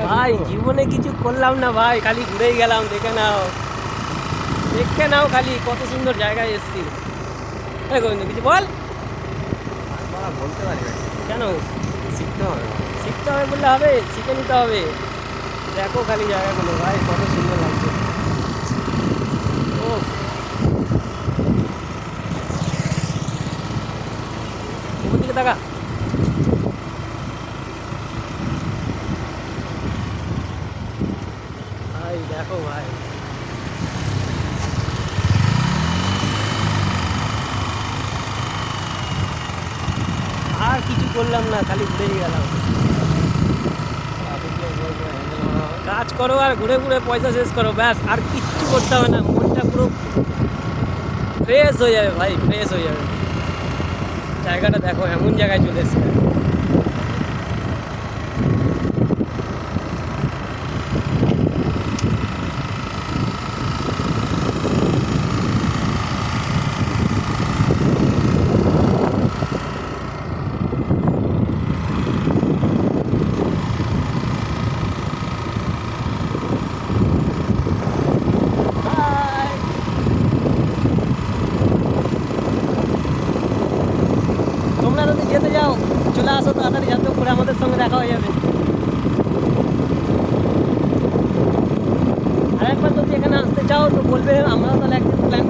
ভাই জীবনে কিছু করলাম না ভাই, খালি ঘুরেই গেলাম। দেখে নাও, দেখে নাও খালি কত সুন্দর জায়গায় এসেছি। এই গোবিন্দ কিছু বল। বলতে পারি না, কেন? শিখতে হবে। শিখতে হবে বললে হবে? শিখে নিতে হবে। দেখো খালি জায়গাগুলো ভাই কত সুন্দর লাগছে। ও উপর দিকে তাকা। ভাই দেখো ভাই, আর কিছু করলাম না, খালি ঘুরেই গেলাম। কাজ করো আর ঘুরে ঘুরে পয়সা শেষ করো, ব্যাস আর কিচ্ছু করতে হবে না। মনটা পুরো ফ্রেশ হয়ে যাবে ভাই, ফ্রেশ হয়ে যাবে। জায়গাটা দেখো, এমন জায়গায় চলে এসেছে। Bye! তোমরা যদি যেতে যাও চলে আসো তাড়াতাড়ি, যাতে করে আমাদের সঙ্গে দেখা হয়ে যাবে। আর একবার যদি এখানে আসতে চাও তো বলবে, আমরা তাহলে একদিন প্ল্যান